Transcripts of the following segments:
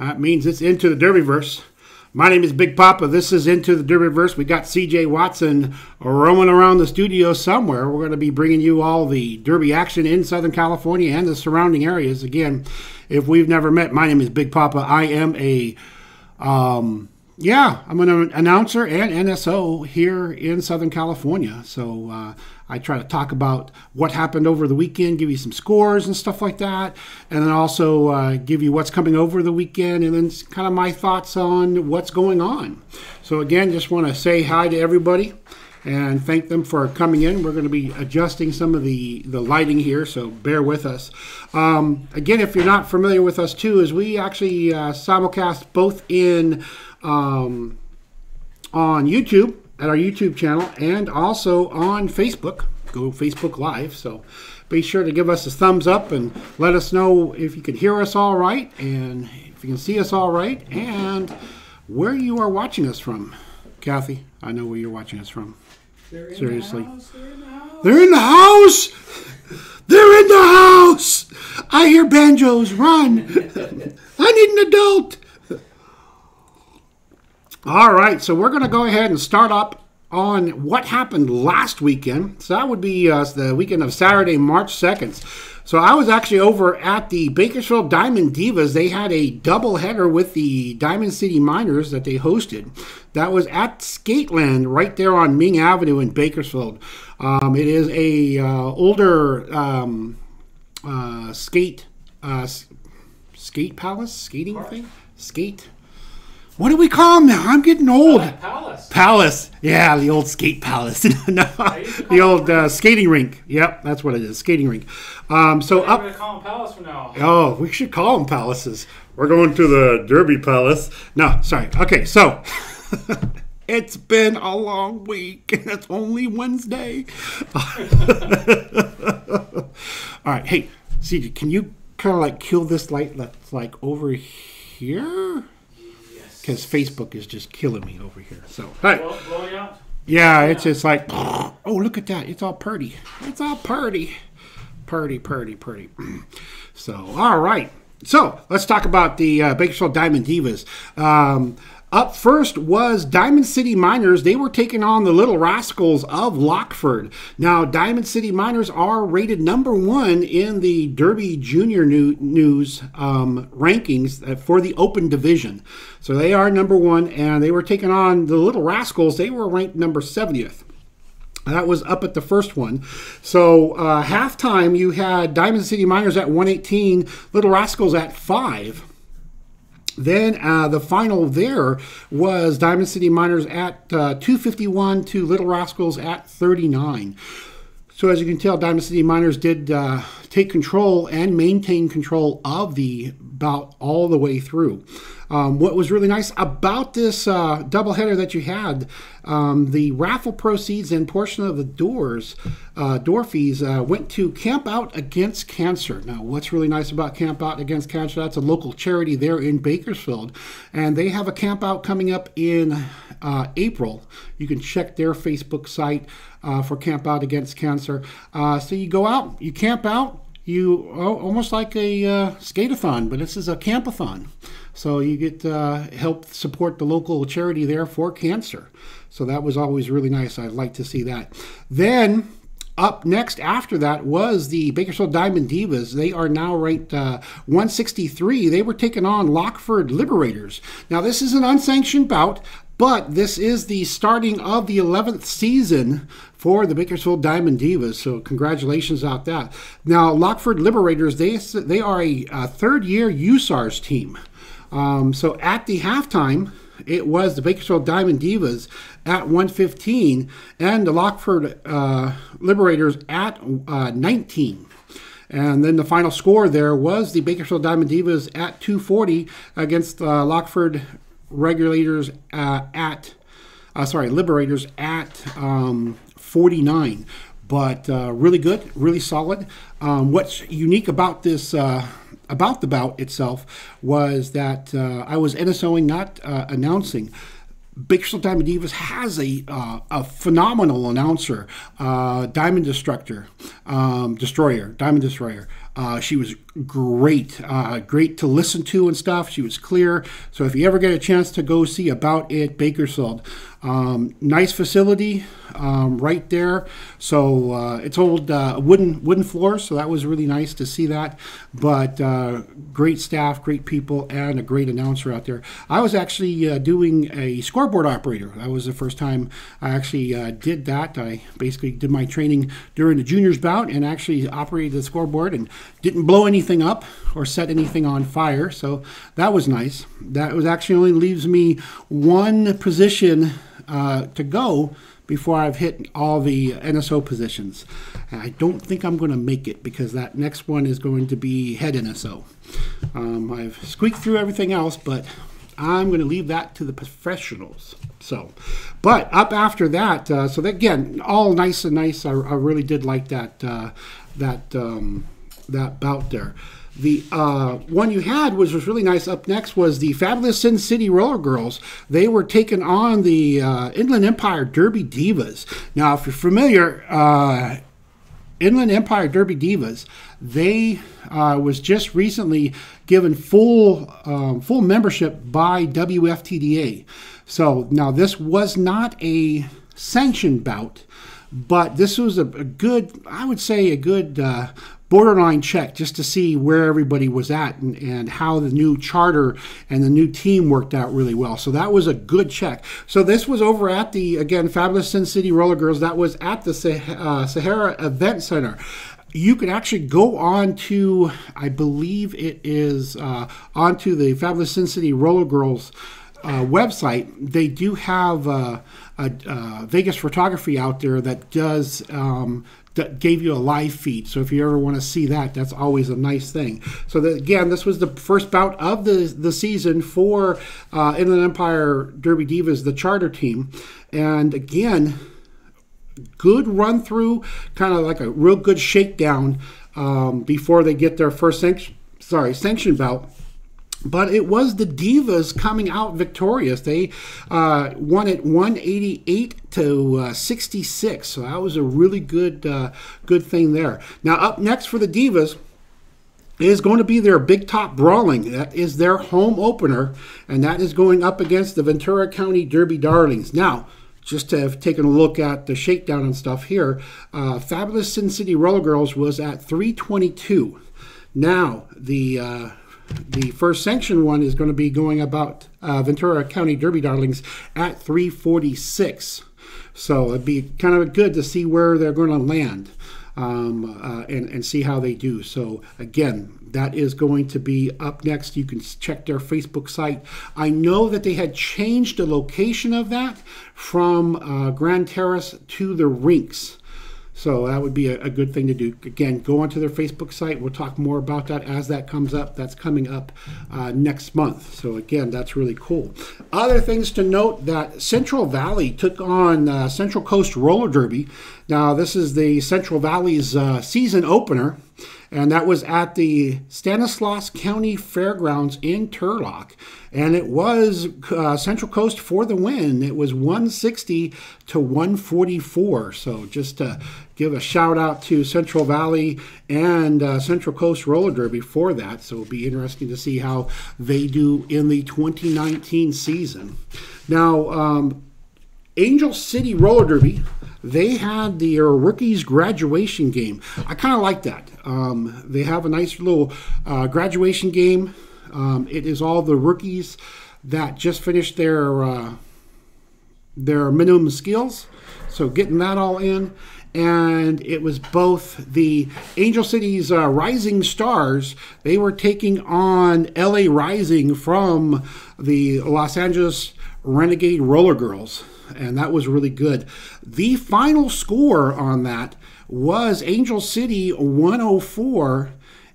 That means it's into the Derbyverse. My name is Big Poppa. This is Into the Derbyverse. We got CJ Watson roaming around the studio somewhere. We're going to be bringing you all the Derby action in Southern California and the surrounding areas. Again, if we've never met, my name is Big Poppa. I am I'm an announcer and NSO here in Southern California. So I try to talk about what happened over the weekend, give you some scores and stuff like that, and then also give you what's coming over the weekend, and then kind of my thoughts on what's going on. So again, just want to say hi to everybody and thank them for coming in. We're going to be adjusting some of the lighting here, so bear with us. Again, if you're not familiar with us too, is we actually simulcast both in on YouTube at our YouTube channel and also on Facebook. Go Facebook Live. So be sure to give us a thumbs up and let us know if you can hear us all right and if you can see us all right and where you are watching us from. Kathy, I know where you're watching us from. Seriously. They're in the house. They're in the house. I hear banjos. Run. I need an adult. All right, so we're going to go ahead and start up on what happened last weekend. So that would be the weekend of Saturday, March 2nd. So I was actually over at the Bakersfield Diamond Divas. They had a doubleheader with the Diamond City Miners that they hosted. That was at Skateland right there on Ming Avenue in Bakersfield. It is a older skate palace, skating thing? Skate. What do we call them now? I'm getting old. Palace. Palace. Yeah, the old skate palace. No, the old skating rink. Yep, that's what it is, skating rink. So I'm going to call them Palace from now on. Oh, we should call them palaces. We're going to the Derby Palace. No, sorry. Okay, so it's been a long week, and it's only Wednesday. All right, hey, CJ, can you kind of like kill this light that's like over here? Because Facebook is just killing me over here. So, hey. Blowing out? Yeah, it's just like, oh, look at that. It's all purty. It's all purty. Purty. So, all right. So, let's talk about the Bakersfield Diamond Divas. Up first was Diamond City Miners. They were taking on the Little Rascals of Lockford. Now, Diamond City Miners are rated #1 in the Derby Junior News rankings for the Open Division. So they are #1, and they were taking on the Little Rascals. They were ranked number 70th. That was up at the first one. So halftime, you had Diamond City Miners at 118, Little Rascals at 5. Then the final there was Diamond City Miners at 251 to Little Rascals at 39. So as you can tell, Diamond City Miners did take control and maintain control of the bout all the way through. What was really nice about this doubleheader that you had, the raffle proceeds and portion of the door fees went to Camp Out Against Cancer. Now, what's really nice about Camp Out Against Cancer, that's a local charity there in Bakersfield, and they have a camp out coming up in April. You can check their Facebook site for Camp Out Against Cancer. So you go out, you camp out, almost like a skate-a-thon, but this is a camp-a-thon. So you get help support the local charity there for cancer. So that was always really nice. I'd like to see that. Then up next after that was the Bakersfield Diamond Divas. They are now ranked 163. They were taking on Lockford Liberators. Now this is an unsanctioned bout, but this is the starting of the 11th season for the Bakersfield Diamond Divas, so congratulations out that. Now, Lockford Liberators, they are a third-year USARS team. So at the halftime, it was the Bakersfield Diamond Divas at 115 and the Lockford Liberators at 19. And then the final score there was the Bakersfield Diamond Divas at 240 against Lockford Liberators at 49. But really good, really solid. What's unique about this about the bout itself was that I was NSOing, not announcing. Bakersfield Diamond Divas has a phenomenal announcer, Diamond Destroyer. She was great, great to listen to and stuff. She was clear. So if you ever get a chance to go see About It Bakersfield, nice facility right there. So it's old wooden floors, so that was really nice to see that. But great staff, great people, and a great announcer out there. I was actually doing a scoreboard operator. That was the first time I actually did that. I basically did my training during the juniors bout and actually operated the scoreboard and didn't blow anything up or set anything on fire. So that was nice. That was actually only leaves me one position to go before I've hit all the NSO positions. And I don't think I'm going to make it because that next one is going to be head NSO. I've squeaked through everything else, but I'm going to leave that to the professionals. So, but up after that, so that, again, all nice and nice. I really did like that that bout there. The one you had was really nice. Up next was the Fabulous Sin City Roller Girls. They were taking on the Inland Empire Derby Divas. Now, if you're familiar, Inland Empire Derby Divas, they was just recently given full membership by WFTDA. So now this was not a sanctioned bout, but this was a good, I would say, a good borderline check just to see where everybody was at and how the new charter and the new team worked out really well. So that was a good check. So this was over at the, again, Fabulous Sin City Roller Girls. That was at the Sahara Event Center. You can actually go on to, I believe it is onto the Fabulous Sin City Roller Girls website. They do have a Vegas photography out there that does that gave you a live feed. So if you ever want to see that, that's always a nice thing. So that, again, this was the first bout of the season for Inland Empire Derby Divas, the charter team. And again, good run through, kind of like a real good shakedown before they get their first sanction bout. But it was the Divas coming out victorious. They won it 188 to 66. So that was a really good thing there. Now up next for the Divas is going to be their Big Top Brawling. That is their home opener, and that is going up against the Ventura County Derby Darlings. Now, just to have taken a look at the shakedown and stuff here, Fabulous Sin City Roller Girls was at 322. Now, the first sanction one is going to be going about Ventura County Derby Darlings at 346. So it'd be kind of good to see where they're going to land and see how they do. So again, that is going to be up next. You can check their Facebook site. I know that they had changed the location of that from Grand Terrace to the rinks. So that would be a good thing to do. Again, go onto their Facebook site. We'll talk more about that as that comes up. That's coming up next month. So again, that's really cool. Other things to note, that Central Valley took on Central Coast Roller Derby. Now, this is the Central Valley's season opener, and that was at the Stanislaus County Fairgrounds in Turlock. And it was Central Coast for the win. It was 160 to 144. So just to give a shout out to Central Valley and Central Coast Roller Derby for that. So it'll be interesting to see how they do in the 2019 season. Now, Angel City Roller Derby, they had the rookies graduation game. I kind of like that. They have a nice little graduation game. It is all the rookies that just finished their minimum skills. So getting that all in. And it was both the Angel City's Rising Stars. They were taking on LA Rising from the Los Angeles Renegade Roller Girls. And that was really good. The final score on that was Angel City 104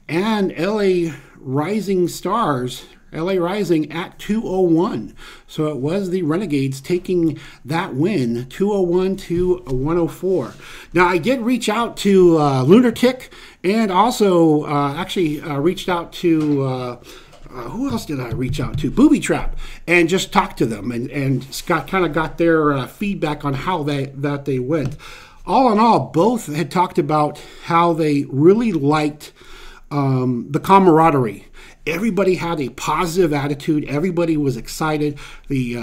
and LA Rising Stars, LA Rising at 201. So it was the Renegades taking that win, 201 to 104. Now, I did reach out to Lunatic and also actually reached out to... who else did I reach out to? Booby Trap, and just talked to them and kind of got their feedback on how they went. All in all, both had talked about how they really liked the camaraderie. Everybody had a positive attitude. Everybody was excited. The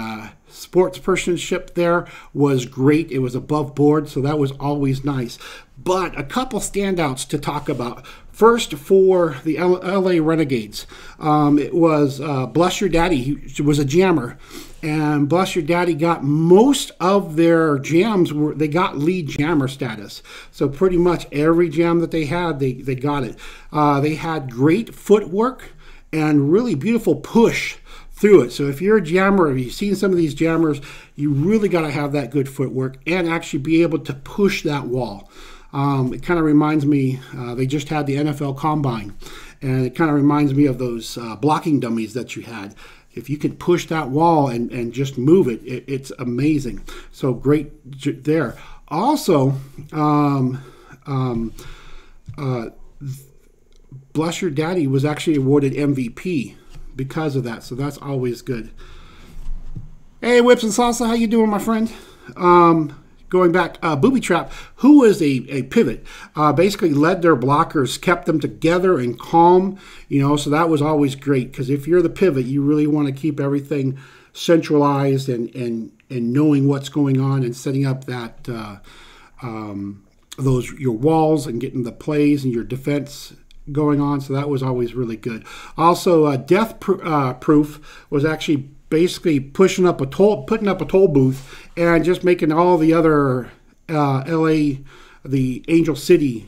sportspersonship there was great. It was above board, so that was always nice. But a couple standouts to talk about. First, for the LA Renegades, it was Bless Your Daddy. He was a jammer. And Bless Your Daddy got most of their jams, they got lead jammer status. So pretty much every jam that they had, they got it. They had great footwork and really beautiful push through it. So if you're a jammer, if you've seen some of these jammers, you really got to have that good footwork and actually be able to push that wall. It kind of reminds me, they just had the NFL Combine, and it kind of reminds me of those blocking dummies that you had. If you can push that wall and just move it, it's amazing. So great there. Also, Bless Your Daddy was actually awarded MVP because of that. So that's always good. Hey, Whips and Salsa, how you doing, my friend? Going back, Booby Trap, who was a pivot, basically led their blockers, kept them together and calm, so that was always great, because if you're the pivot, you really want to keep everything centralized and knowing what's going on and setting up that your walls and getting the plays and your defense going on. So that was always really good. Also, Death Proof was actually basically putting up a toll booth and just making all the other LA, the Angel City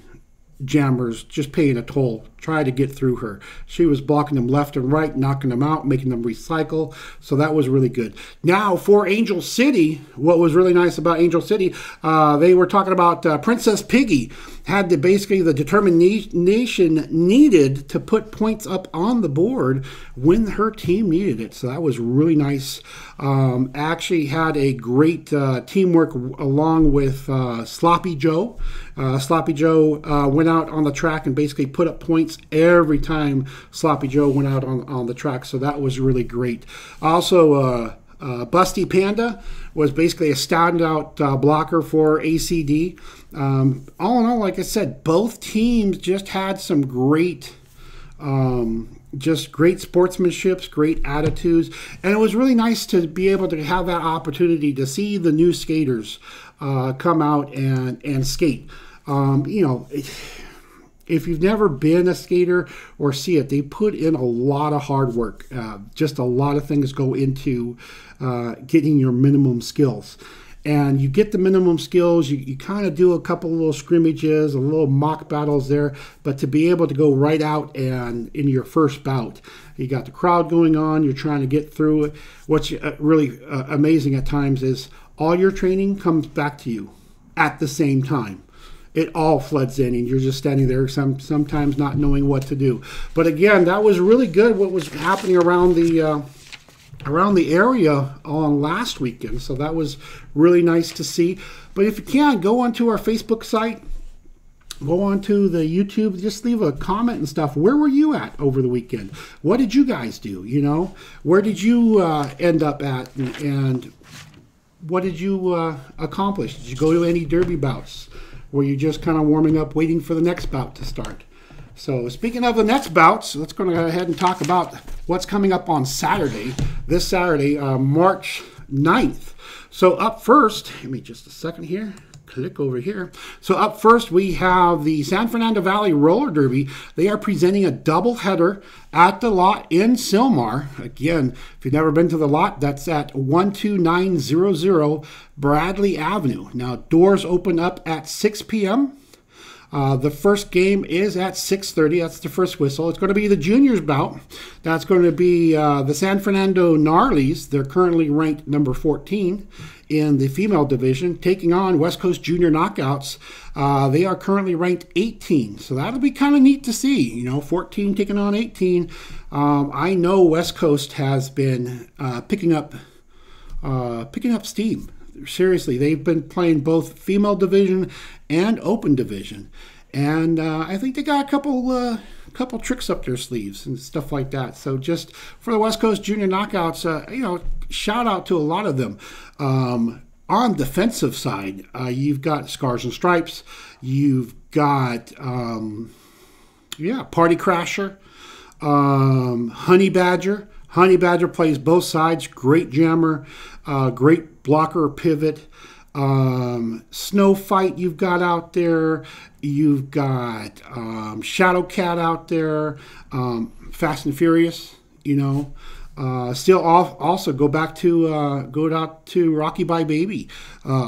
jammers just paying a toll, try to get through her. She was blocking them left and right, knocking them out, making them recycle. So that was really good. Now for Angel City, what was really nice about Angel City, they were talking about Princess Piggy had basically the determination needed to put points up on the board when her team needed it. So that was really nice. Actually had a great teamwork along with Sloppy Joe. Sloppy Joe went out on the track and basically put up points every time Sloppy Joe went out on the track. So that was really great. Also, Busty Panda was basically a standout blocker for ACD. All in all, like I said, both teams just had some great sportsmanships, great attitudes, and it was really nice to be able to have that opportunity to see the new skaters come out and skate. If you've never been a skater or see it, they put in a lot of hard work. Just a lot of things go into getting your minimum skills. And you get the minimum skills, you kind of do a couple of little scrimmages, a little mock battles there, but to be able to go right out and in your first bout, you got the crowd going on, you're trying to get through it. What's really amazing at times is all your training comes back to you at the same time. It all floods in, and you're just standing there sometimes not knowing what to do. But again, that was really good what was happening around the area on last weekend. So that was really nice to see. But if you can, go onto our Facebook site, go onto the YouTube, just leave a comment and stuff. Where were you at over the weekend? What did you guys do? Where did you end up at, and what did you accomplish? Did you go to any derby bouts? Were you just kind of warming up, waiting for the next bout to start? So speaking of the next bouts, let's go ahead and talk about what's coming up on Saturday. This Saturday, March 9th. So up first, give me just a second here. Click over here. So up first, we have the San Fernando Valley Roller Derby. They are presenting a doubleheader at the lot in Sylmar. Again, if you've never been to the lot, that's at 12900 Bradley Avenue. Now, doors open up at 6 p.m. The first game is at 6:30. That's the first whistle. It's going to be the juniors bout. That's going to be the San Fernando Gnarlies. They're currently ranked number 14 in the female division, taking on West Coast Junior Knockouts. They are currently ranked 18. So that'll be kind of neat to see. 14 taking on 18. I know West Coast has been picking up steam. Seriously, they've been playing both female division and open division, and I think they got a couple tricks up their sleeves and stuff like that. So just for the West Coast Junior Knockouts, shout out to a lot of them. On defensive side, you've got Scars and Stripes, you've got Yeah, Party Crasher. Honey Badger. Honey Badger plays both sides. Great jammer. Great blocker pivot. Snow Fight you've got out there. You've got Shadow Cat out there. Fast and Furious, you know. Still also go out to Rocky Bye Baby.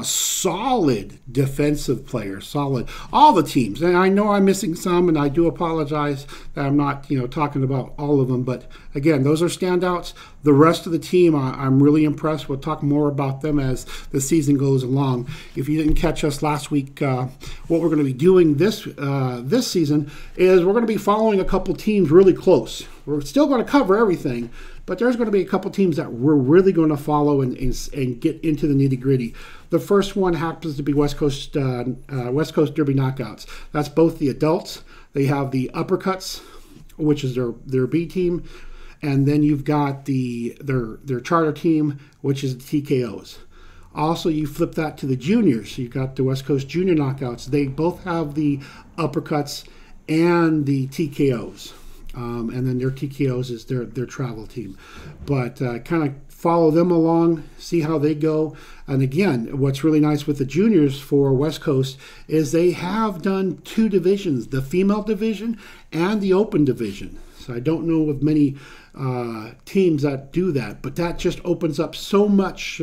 Solid defensive player, solid. All the teams, and I know I'm missing some, and I do apologize that I'm not talking about all of them. But again, those are standouts. The rest of the team, I'm really impressed. We'll talk more about them as the season goes along. If you didn't catch us last week, what we're going to be doing this season is we're going to be following a couple teams really close. We're still going to cover everything, but there's going to be a couple teams that we're really going to follow and get into the nitty-gritty. The first one happens to be West Coast Derby Knockouts. That's both the adults. They have the Uppercuts, which is their B team, and then you've got their charter team, which is the TKOs. Also, you flip that to the juniors. You've got the West Coast Junior Knockouts. They both have the Uppercuts and the TKOs. And then their TKOs is their travel team. But kind of follow them along, see how they go. And again, what's really nice with the juniors for West Coast is they have done two divisions, the female division and the open division. So I don't know of many teams that do that, but that just opens up so much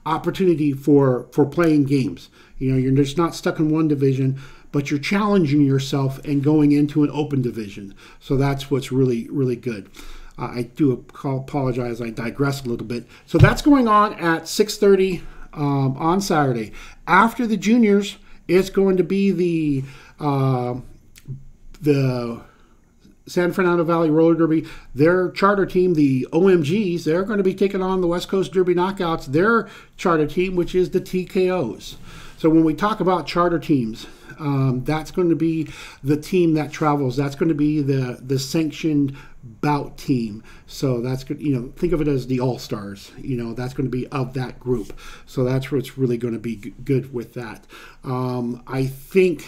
opportunity for playing games. You're just not stuck in one division, but you're challenging yourself and going into an open division. So that's what's really, really good. I do apologize. I digress a little bit. So that's going on at 6:30 on Saturday. After the juniors, it's going to be the San Fernando Valley Roller Derby. Their charter team, the OMGs, they're going to be taking on the West Coast Derby Knockouts, their charter team, which is the TKOs. So when we talk about charter teams, that's going to be the team that travels. That's going to be the sanctioned bout team. So that's good. Think of it as the all-stars. That's going to be of that group. So that's what's really going to be good with that. I think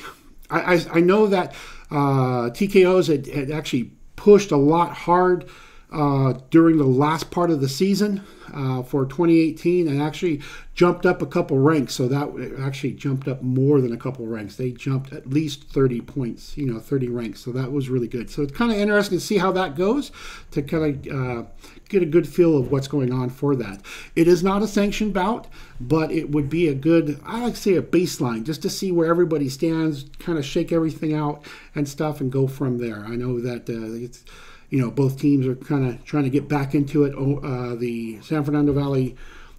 I know that TKOs had actually pushed a lot hard during the last part of the season for 2018 and actually jumped up a couple ranks. So that actually jumped up more than a couple ranks. They jumped at least 30 points, 30 ranks. So that was really good. So it's kind of interesting to see how that goes, to kind of get a good feel of what's going on for that. It is not a sanctioned bout, but it would be a good, I like to say a baseline, just to see where everybody stands, kind of shake everything out and stuff and go from there. I know that it's, both teams are kind of trying to get back into it. The San Fernando Valley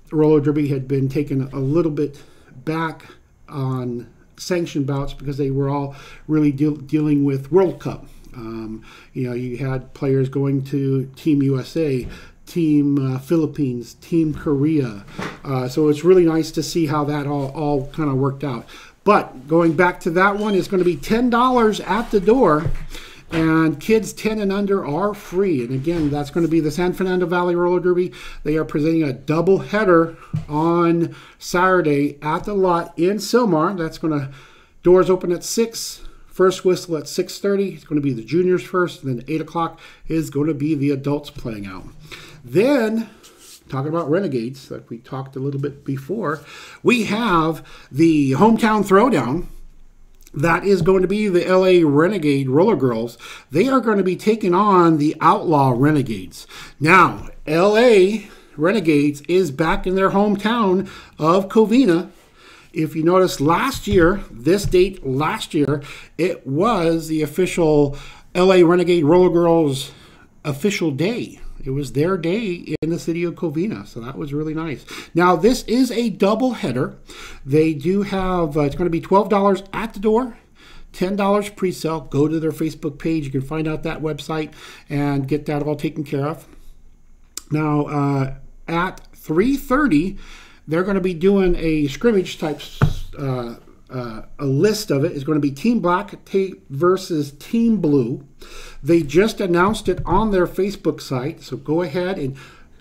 Roller Derby had been taken a little bit back on sanctioned bouts because they were all really dealing with World Cup. You had players going to Team USA, Team Philippines, Team Korea. So it's really nice to see how that all kind of worked out. But going back to that one, it's going to be $10 at the door. And kids 10 and under are free. And again, that's going to be the San Fernando Valley Roller Derby. They are presenting a double header on Saturday at the lot in Sylmar. That's going to, doors open at 6, first whistle at 6:30. It's going to be the juniors first, and then 8 o'clock is going to be the adults playing out. Then, talking about Renegades, like we talked a little bit before, we have the Hometown Throwdown. That is going to be the LA Renegade Roller Girls. They are going to be taking on the Outlaw Renegades. Now, LA Renegades is back in their hometown of Covina. If you notice last year, this date last year, it was the official LA Renegade Roller Girls official day. It was their day in the city of Covina, so that was really nice. Now, this is a double header. They do have, it's going to be $12 at the door, $10 pre-sale. Go to their Facebook page. You can find out that website and get that all taken care of. Now, at 3:30, they're going to be doing a scrimmage type, a list of it is going to be Team Black versus Team Blue. They just announced it on their Facebook site, so go ahead and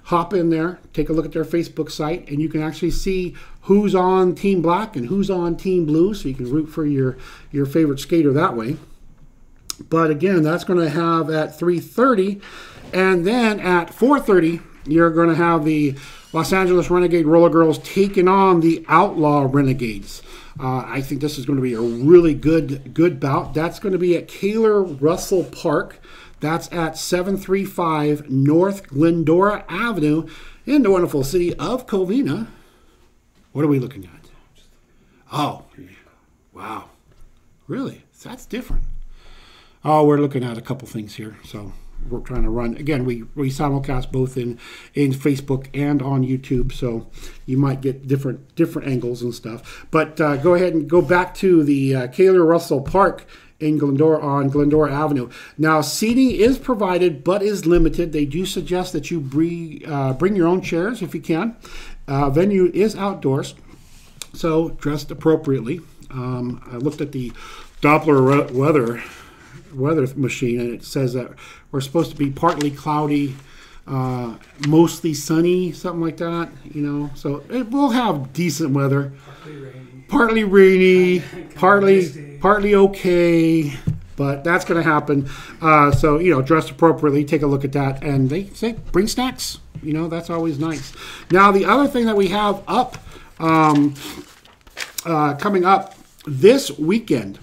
hop in there, take a look at their Facebook site, and you can actually see who's on Team Black and who's on Team Blue, so you can root for your favorite skater that way. But again, that's going to have at 3:30. And then at 4:30, you're going to have the Los Angeles Renegade Roller Girls taking on the Outlaw Renegades. I think this is going to be a really good bout. That's going to be at Kaler Russell Park. That's at 735 North Glendora Avenue in the wonderful city of Covina. What are we looking at? Oh, wow. Really? That's different. Oh, we're looking at a couple things here. So we're trying to run. Again, we simulcast both in Facebook and on YouTube. So you might get different angles and stuff. But go ahead and go back to the Kaler Russell Park in Glendora on Glendora Avenue. Now, seating is provided, but is limited. They do suggest that you bring your own chairs if you can. Venue is outdoors, so dressed appropriately. I looked at the Doppler weather machine, and it says that we're supposed to be partly cloudy, mostly sunny, something like that. You know, so we'll have decent weather. Partly rainy, partly okay, but that's going to happen. So, you know, dress appropriately, take a look at that. And they say, bring snacks. You know, that's always nice. Now, the other thing that we have up, coming up this weekend,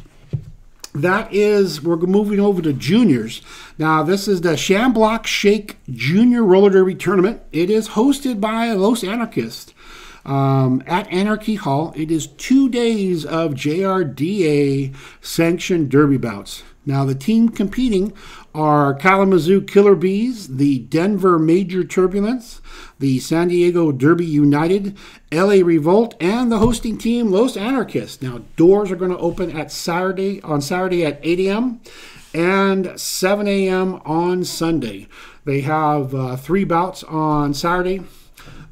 that is, we're moving over to juniors. Now, this is the Shamblock Shake Junior Roller Derby Tournament. It is hosted by Los Anarchists. At Anarchy Hall. It is 2 days of JRDA sanctioned derby bouts. Now, the team competing are Kalamazoo Killer Bees, the Denver Major Turbulence, the San Diego Derby United, LA Revolt, and the hosting team, Los Anarchists. Now, doors are going to open on Saturday at 8 a.m. and 7 a.m. on Sunday. They have 3 bouts on Saturday.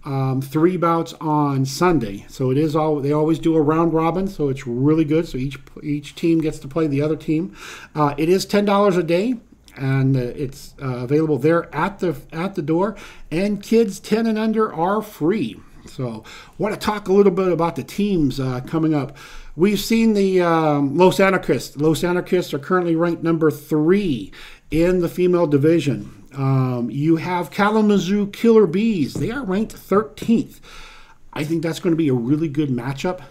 3 bouts on Sunday. So it is they always do a round robin, so it's really good. So each team gets to play the other team. It is $10 a day, and it's available there at the door. And kids 10 and under are free. So I want to talk a little bit about the teams coming up. We've seen the Los Anarchists. Los Anarchists are currently ranked number 3 in the female division. You have Kalamazoo Killer Bees. They are ranked 13th. I think that's going to be a really good matchup.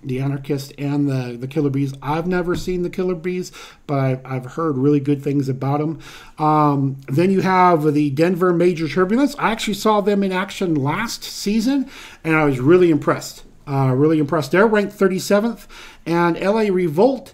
The Anarchist and the Killer Bees. I've never seen the Killer Bees, but I've heard really good things about them. Then you have the Denver Major Turbulence. I actually saw them in action last season, and I was really impressed. They're ranked 37th, and LA Revolt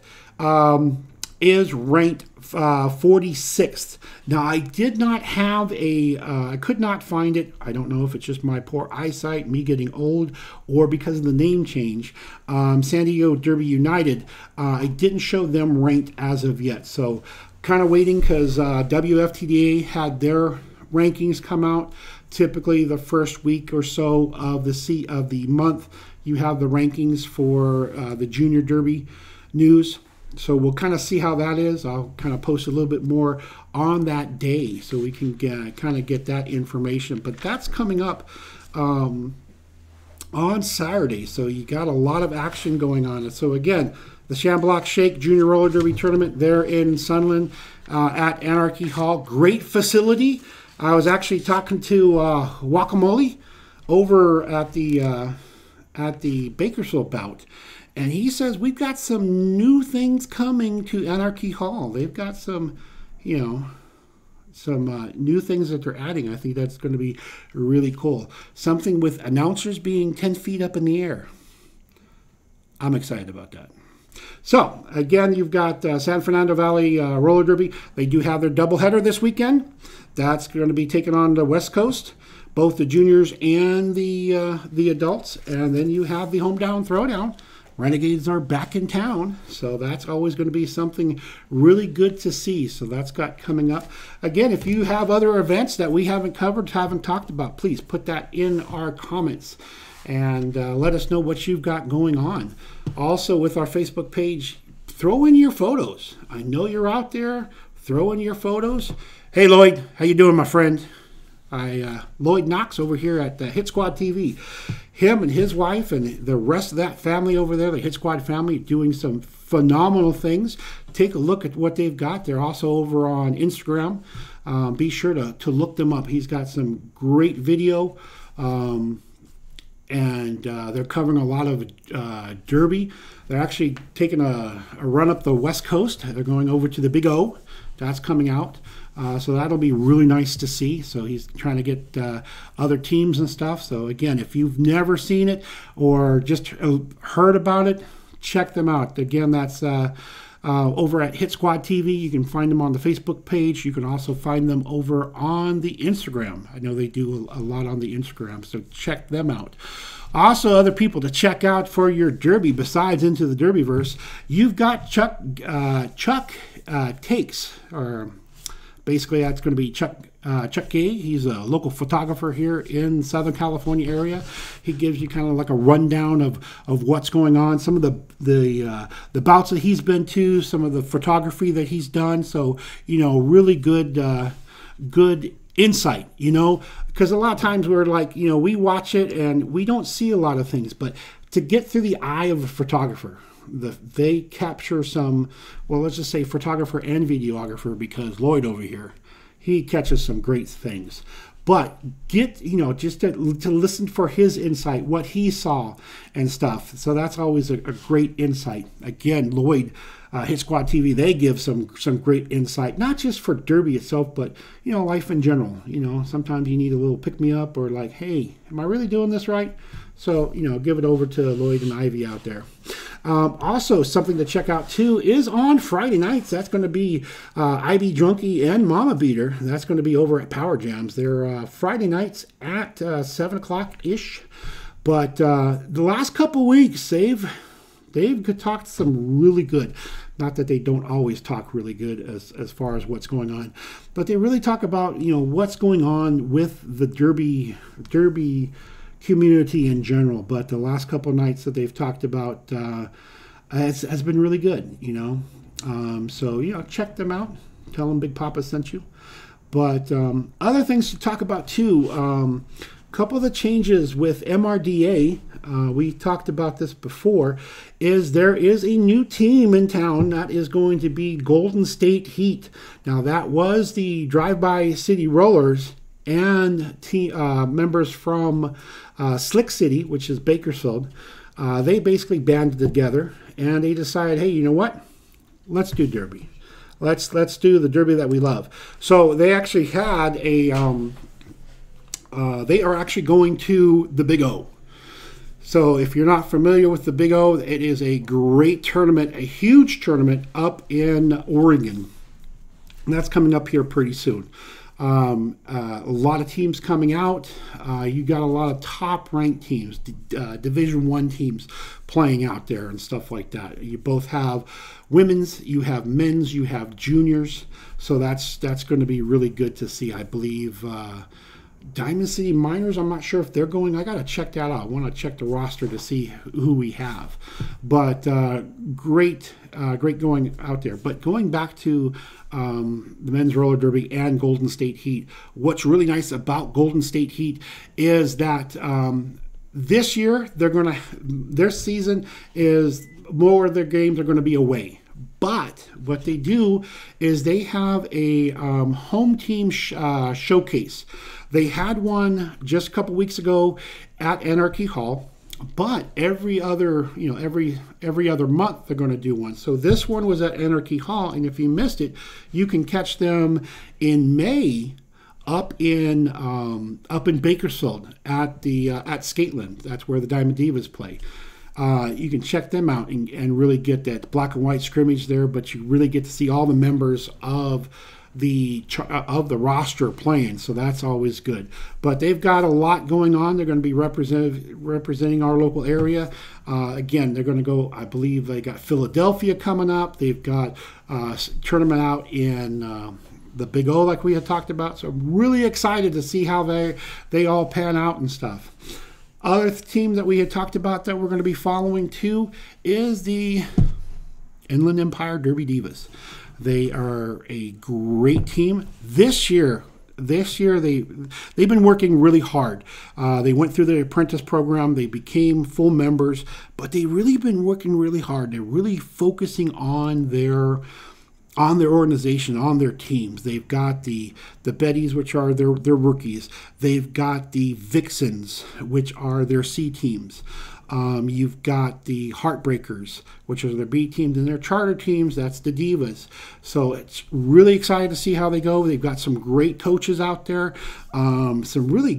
is ranked 46th. Now, I did not have I could not find it. I don't know if it's just my poor eyesight, me getting old, or because of the name change. San Diego Derby United, I didn't show them ranked as of yet. So kind of waiting because WFTDA had their rankings come out. Typically the first week or so of the month, you have the rankings for the Junior Derby news. So we'll kind of see how that is. I'll kind of post a little bit more on that day so we can kind of get that information. But that's coming up on Saturday. So you got a lot of action going on. So again, the Shamblock Shake Junior Roller Derby Tournament there in Sunland at Anarchy Hall. Great facility. I was actually talking to Guacamole over at the Bakersfield bout. And he says, we've got some new things coming to Anarchy Hall. They've got some, new things that they're adding. I think that's going to be really cool. Something with announcers being 10 feet up in the air. I'm excited about that. So, again, you've got San Fernando Valley Roller Derby. They do have their doubleheader this weekend. That's going to be taken on the West Coast, both the juniors and the adults. And then you have the Hometown Throwdown. Renegades are back in town, so that's always going to be something really good to see. So that's got coming up. Again, if you have other events that we haven't covered, haven't talked about, please put that in our comments and let us know what you've got going on. Also, with our Facebook page, throw in your photos. I know you're out there. Throw in your photos. Hey, Lloyd, how you doing, my friend? Lloyd Knox over here at Hit Squad TV. Him and his wife and the rest of that family over there, the Hit Squad family, doing some phenomenal things. Take a look at what they've got. They're also over on Instagram. Be sure to look them up. He's got some great video. And they're covering a lot of Derby. They're actually taking a run up the West Coast. They're going over to the Big O. That's coming out. So that'll be really nice to see. So he's trying to get other teams and stuff. So again, if you've never seen it or just heard about it, check them out. Again, that's over at Hit Squad TV. You can find them on the Facebook page. You can also find them over on the Instagram. I know they do a lot on the Instagram, so check them out. Also, other people to check out for your Derby besides Into the Derbyverse, you've got Chuck Takes, or basically that's going to be Chuck Gay. He's a local photographer here in Southern California area. He gives you kind of like a rundown of what's going on, some of the bouts that he's been to, some of the photography that he's done. So, you know, really good insight, you know, because a lot of times we're like, you know, we watch it and we don't see a lot of things, but to get through the eye of a photographer, they capture some, well, let's just say photographer and videographer, because Lloyd over here, he catches some great things. But get, you know, just to listen for his insight, what he saw and stuff. So that's always a great insight. Again, Lloyd, Hit Squad TV, they give some great insight, not just for Derby itself, but, you know, life in general. You know, sometimes you need a little pick-me-up or like, hey, am I really doing this right? So, you know, give it over to Lloyd and Ivy out there. Also, something to check out, too, is on Friday nights. That's going to be Ivy Drunky and Mama Beater. That's going to be over at Power Jams. They're Friday nights at 7 o'clock-ish. But the last couple weeks, they've talked some really good. Not that they don't always talk really good as far as what's going on, but they really talk about, you know, what's going on with the Derby community in general. But the last couple of nights that they've talked about has been really good, you know. So, you know, check them out. Tell them Big Poppa sent you. But other things to talk about, too. A couple of the changes with MRDA, we talked about this before, is there is a new team in town that is going to be Golden State Heat. Now, that was the Drive-By City Rollers and members from Slick City, which is Bakersfield. They basically banded together and they decided, hey, you know what? Let's do Derby. Let's do the Derby that we love. So they actually had a they are actually going to the Big O. So if you're not familiar with the Big O, it is a great tournament, a huge tournament up in Oregon. And that's coming up here pretty soon. A lot of teams coming out. You got a lot of top-ranked teams, Division I teams playing out there and stuff like that. You both have women's, you have men's, you have juniors. So that's going to be really good to see. I believe Diamond City Miners, I'm not sure if they're going. I got to check that out. I want to check the roster to see who we have. But great going out there. But going back to the men's roller derby and Golden State Heat, what's really nice about Golden State Heat is that this year their season is more of their games are going to be away. But what they do is they have a home team showcase. They had one just a couple weeks ago at Anarchy Hall, but every other month they're going to do one. So this one was at Anarchy Hall, and if you missed it, you can catch them in May up in Bakersfield at Skateland. That's where the Diamond Divas play. You can check them out and really get that black and white scrimmage there, but you really get to see all the members of the roster playing, so that's always good. But they've got a lot going on. They're going to be representing our local area. Again, they're going to go, I believe they got Philadelphia coming up. They've got a tournament out in the Big O like we had talked about. So I'm really excited to see how they all pan out and stuff. Other team that we had talked about that we're going to be following too is the Inland Empire Derby Divas. They are a great team. This year, this year they've been working really hard. They went through the apprentice program. They became full members, but they've really been working really hard. They're really focusing on their organization, on their teams. They've got the Betties, which are their rookies. They've got the Vixens, which are their C teams. You've got the Heartbreakers, which are their B teams, and their charter teams, that's the Divas. So it's really exciting to see how they go. They've got some great coaches out there, some really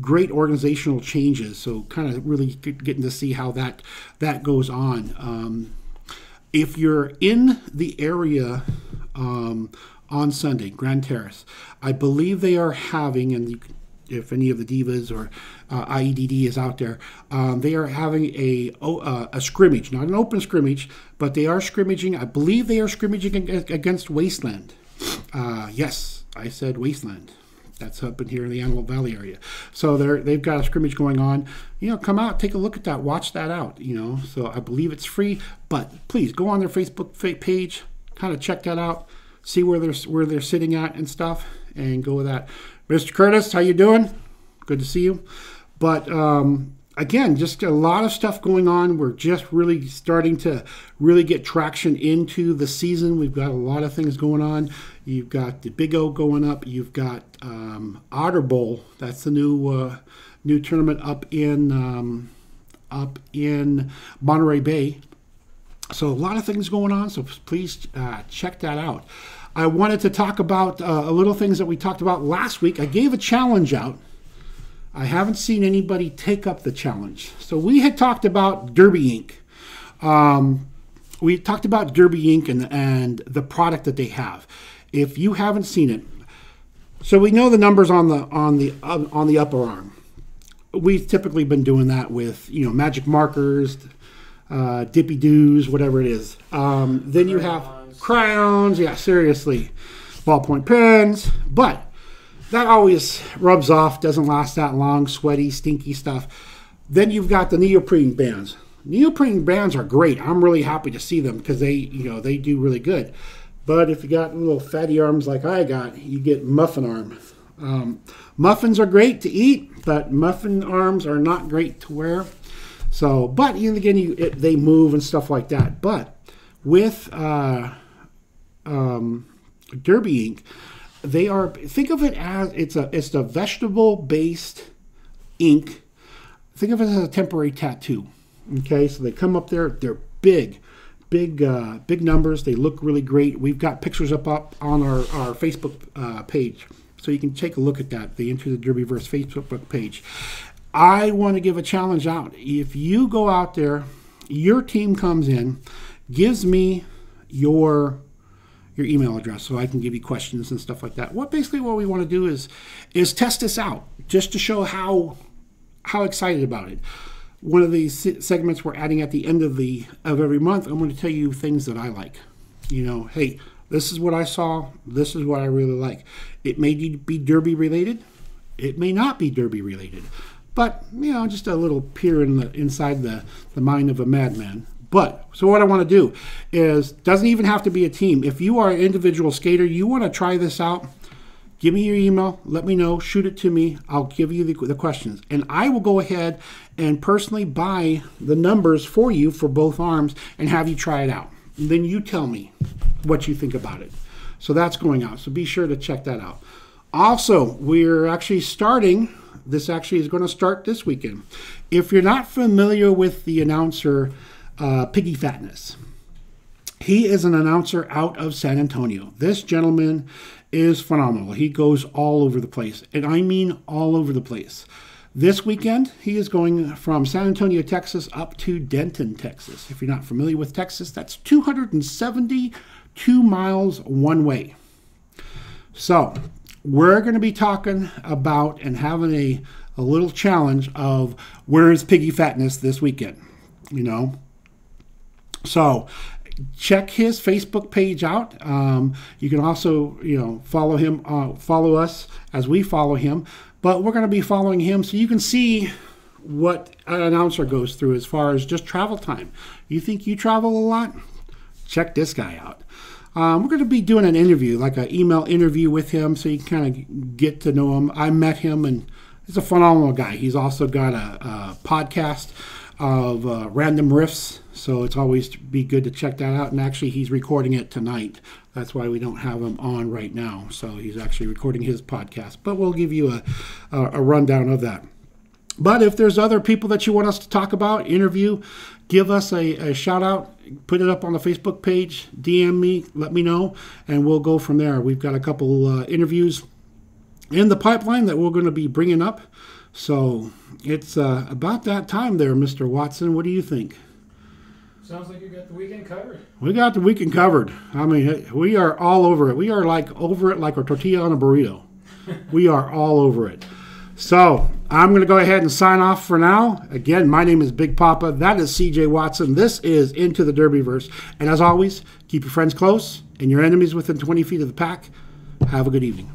great organizational changes. So kind of really getting to see how that goes on. If you're in the area on Sunday, Grand Terrace, I believe they are having, and if any of the Divas or IEDD is out there, they are having a scrimmage, not an open scrimmage, but they are scrimmaging. I believe they are scrimmaging against Wasteland. Yes, I said Wasteland. That's up in here in the Antelope Valley area. So they've got a scrimmage going on. Come out, take a look at that, watch that out. So I believe it's free, but please go on their Facebook page, kind of check that out, see where they're sitting at and stuff, and go with that. Mr. Curtis, how you doing? Good to see you. But again, just a lot of stuff going on. We're just really starting to really get traction into the season. We've got a lot of things going on. You've got the Big O going up. You've got Otter Bowl. That's the new tournament up in Monterey Bay. So a lot of things going on. So please check that out. I wanted to talk about a little things that we talked about last week. I gave a challenge out. I haven't seen anybody take up the challenge. So we had talked about Derby Inc. We talked about Derby Inc. and the product that they have. If you haven't seen it, so we know the numbers on the upper arm. We've typically been doing that with magic markers, dippy doos, whatever it is. Then you have crayons, yeah, seriously, ballpoint pens, but that always rubs off, doesn't last that long, sweaty, stinky stuff. Then you've got the neoprene bands. Neoprene bands are great. I'm really happy to see them because they they do really good. But if you got little fatty arms like I got, you get muffin arm. Muffins are great to eat, but muffin arms are not great to wear. So, but again, they move and stuff like that. But with Derby Ink, think of it as it's a vegetable-based ink. Think of it as a temporary tattoo. Okay, so they come up there. They're big numbers. They look really great. We've got pictures up on our Facebook page, so you can take a look at that. The Into the Derbyverse Facebook page. I want to give a challenge out. If you go out there, your team comes in, gives me your email address so I can give you questions and stuff like that. What we want to do is test this out just to show how excited about it. One of these segments we're adding at the end of every month, I'm going to tell you things that I like. Hey, this is what I saw. This is what I really like. It may be Derby related. It may not be Derby related. But, just a little peer inside the mind of a madman. But, so what I want to do is, doesn't even have to be a team. If you are an individual skater, you want to try this out, give me your email, let me know, shoot it to me. I'll give you the questions. And I will go ahead and personally buy the numbers for you for both arms and have you try it out. And then you tell me what you think about it. So that's going out. So be sure to check that out. Also, we're actually starting... This actually is going to start this weekend. If you're not familiar with the announcer, Piggy Fatness, he is an announcer out of San Antonio. This gentleman is phenomenal. He goes all over the place, and I mean all over the place. This weekend, he is going from San Antonio, Texas, up to Denton, Texas. If you're not familiar with Texas, that's 272 miles one way. So... we're going to be talking about and having a little challenge of where is Piggy Fatness this weekend, So check his Facebook page out. You can also, follow him, follow us as we follow him. But we're going to be following him so you can see what an announcer goes through as far as just travel time. You think you travel a lot? Check this guy out. We're going to be doing an interview, like an email interview with him, so you can kind of get to know him. I met him, and he's a phenomenal guy. He's also got a podcast of random riffs, so it's always be good to check that out. And actually, he's recording it tonight. That's why we don't have him on right now. So he's actually recording his podcast. But we'll give you a rundown of that. But if there's other people that you want us to talk about, interview, give us a shout out, put it up on the Facebook page, DM me, let me know, and we'll go from there. We've got a couple interviews in the pipeline that we're going to be bringing up. So it's about that time there, Mr. Watson. What do you think? Sounds like you got the weekend covered. We got the weekend covered. I mean, we are all over it. We are like over it like a tortilla on a burrito. We are all over it. So I'm going to go ahead and sign off for now. Again, my name is Big Poppa. That is CJ Watson. This is Into the Derbyverse. And as always, keep your friends close and your enemies within 20 feet of the pack. Have a good evening.